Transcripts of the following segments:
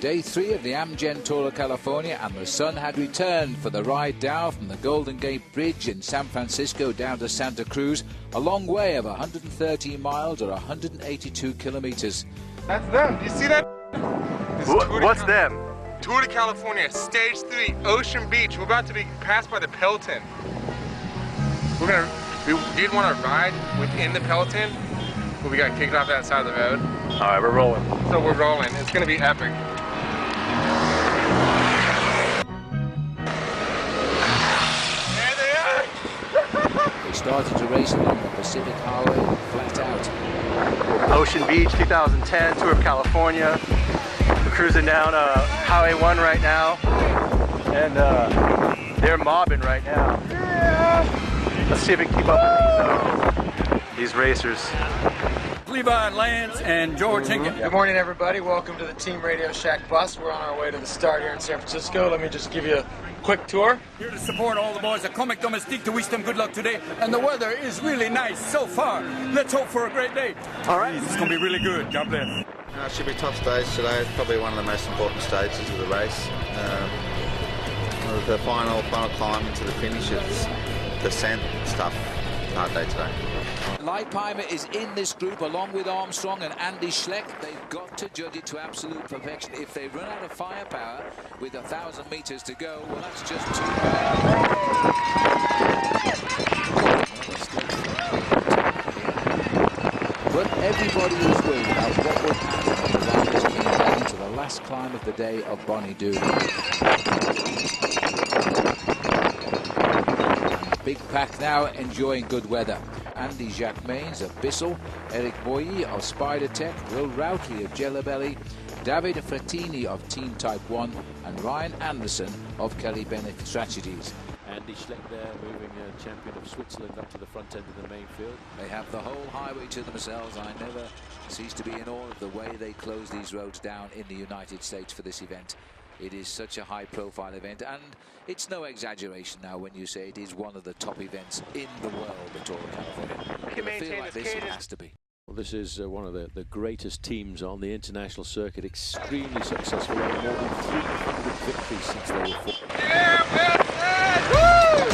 Day 3 of the Amgen Tour of California, and the sun had returned for the ride down from the Golden Gate Bridge in San Francisco down to Santa Cruz, a long way of 113 miles or 182 kilometers. That's them. Do you see that? What's them? Tour de California, Stage 3, Ocean Beach. We're about to be passed by the Peloton. We did want to ride within the Peloton, but we got kicked off that side of the road. All right, we're rolling. So we're rolling. It's going to be epic. There they are! They started to race along the Pacific Highway flat out. Ocean Beach 2010, Tour of California. We're cruising down Highway 1 right now, and they're mobbing right now. Yeah. Let's see if we can keep up with these racers. Levi, Lance, and George Hinken. Good morning, everybody. Welcome to the Team Radio Shack bus. We're on our way to the start here in San Francisco. Let me just give you a quick tour. Here to support all the boys at Comic Domestique to wish them good luck today. And the weather is really nice so far. Let's hope for a great day. All right. It's going to be really good. God bless. It should be a tough stage today. It's probably one of the most important stages of the race. The final climb into the finish, it's descent stuff. Hard day today. Leipheimer is in this group along with Armstrong and Andy Schleck. They've got to judge it to absolute perfection. If they run out of firepower with 1,000 meters to go, well, that's just too bad. But everybody is worried about what would happen if the riders came down to the last climb of the day of Bonnie Doon. Big pack now enjoying good weather. Andy Jacquemains of Bissell, Eric Boyi of Spider Tech, Will Routley of Jelly Belly, David Frattini of Team Type 1, and Ryan Anderson of Kelly Bennett Strategies. Andy Schleck there, moving champion of Switzerland up to the front end of the main field. They have the whole highway to themselves. I never cease to be in awe of the way they close these roads down in the United States for this event. It is such a high-profile event, and it's no exaggeration now when you say it is one of the top events in the world, the Tour of California. I feel like this it has to be. Well, this is one of the greatest teams on the international circuit, extremely successful, more than 300 victories since they were formed. Yeah, well said! Woo!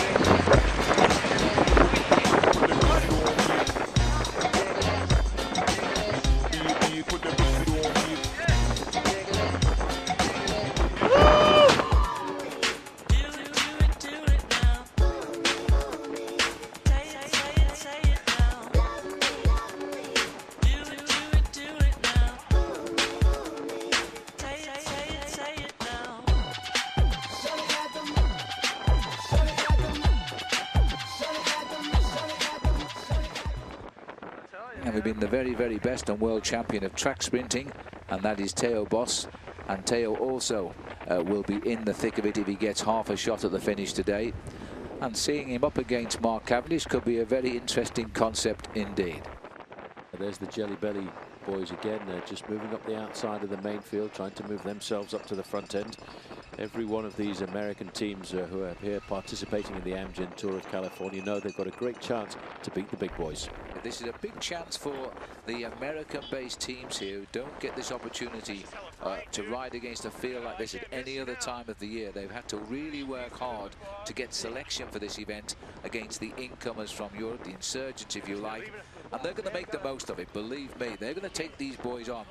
Having been the very, very best and world champion of track sprinting, and that is Theo Boss. And Theo also will be in the thick of it if he gets half a shot at the finish today. And seeing him up against Mark Cavendish could be a very interesting concept indeed. There's the Jelly Belly boys again, just moving up the outside of the main field, trying to move themselves up to the front end. Every one of these American teams who are here participating in the Amgen Tour of California know they've got a great chance to beat the big boys. This is a big chance for the American-based teams here who don't get this opportunity to ride against a field like this at any other time of the year. They've had to really work hard to get selection for this event against the incomers from Europe, the insurgents if you like, and they're going to make the most of it. Believe me, they're going to take these boys on.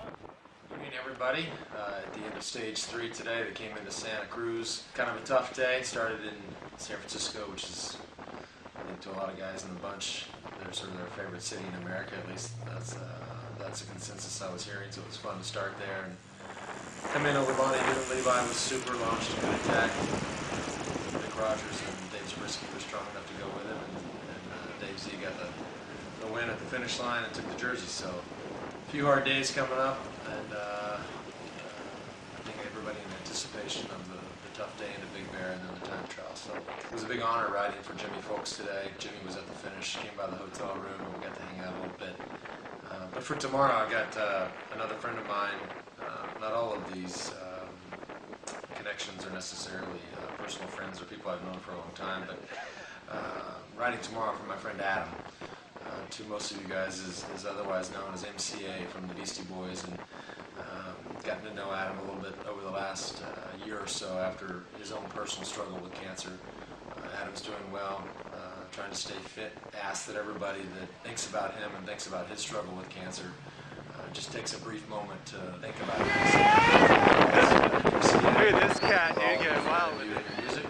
Good evening, everybody. At the end of Stage 3 today, they came into Santa Cruz. Kind of a tough day. Started in San Francisco, which is, I think, to a lot of guys in the bunch, they're sort of their favorite city in America. At least that's a consensus I was hearing. So it was fun to start there and come in over Bonnie Doon. Levi was super, launched a good attack. Nick Rogers and Dave Zabriskie were strong enough to go with him, and Dave Z got the win at the finish line and took the jersey. So a few hard days coming up, and I think everybody in anticipation of the tough day into Big Bear and then the time trial. So it was a big honor riding for Jimmy Folks today. Jimmy was at the finish, came by the hotel room, and we got to hang out a little bit. But for tomorrow, I got another friend of mine. Not all of these connections are necessarily personal friends or people I've known for a long time, but riding tomorrow for my friend Adam. To most of you guys is otherwise known as MCA from the Beastie Boys, and Gotten to know Adam a little bit over the last year or so after his own personal struggle with cancer. Adam's doing well, trying to stay fit. Ask that everybody that thinks about him and thinks about his struggle with cancer just takes a brief moment to think about it. Look at this cat, dude, getting wild with it. Music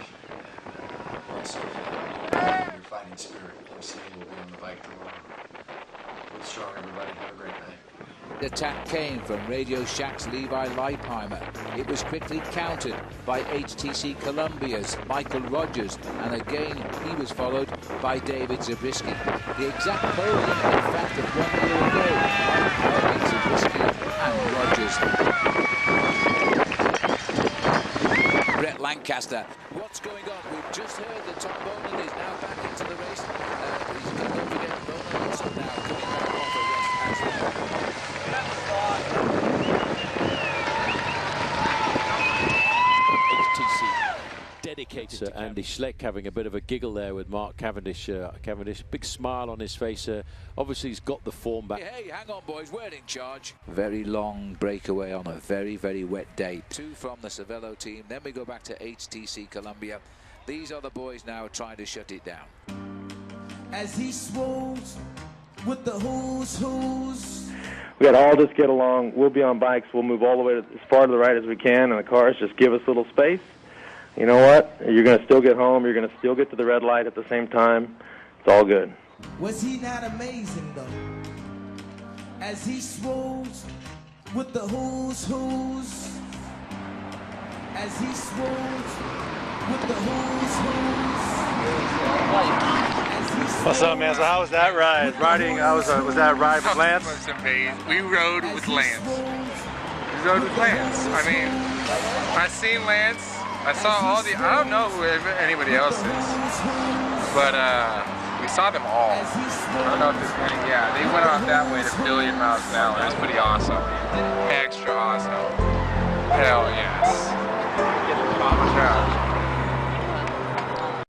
and also your fighting spirit. MC will be on the bike tomorrow. Be strong, everybody. Have a great night. The attack came from Radio Shack's Levi Leipheimer. It was quickly countered by HTC Columbia's Michael Rogers, and again he was followed by David Zabriskie. The exact podium, in fact, of 1 year ago, by Zabriskie and Rogers. Brett Lancaster, what's going on? We've just heard that Tom Bowman is now back into the race. He's going to forget Bowman also now coming back off a rest as well. Dedicated to Andy Schleck, having a bit of a giggle there with Mark Cavendish. Cavendish, big smile on his face. Obviously, he's got the form back. Hey, hang on, boys. We're in charge. Very long breakaway on a very, very wet day. 2 from the Cervelo team. Then we go back to HTC Columbia. These are the boys now trying to shut it down. As he swools with the who's. We got to all just get along. We'll be on bikes. We'll move all the way as far to the right as we can, and the cars just give us a little space. You know what? You're going to still get home. You're going to still get to the red light at the same time. It's all good. Was he not amazing, though? As he swools with the who's. As he swools with the who's. What's up, man? So how was that ride? Was that a ride with Lance? It was amazing. We rode with Lance. We rode with Lance. I mean, I seen Lance. I saw all the, I don't know who anybody else is, but we saw them all. I don't know if there's any, yeah, they went off that way at 1 billion miles an hour. It was pretty awesome. Extra awesome. Hell yes. Get the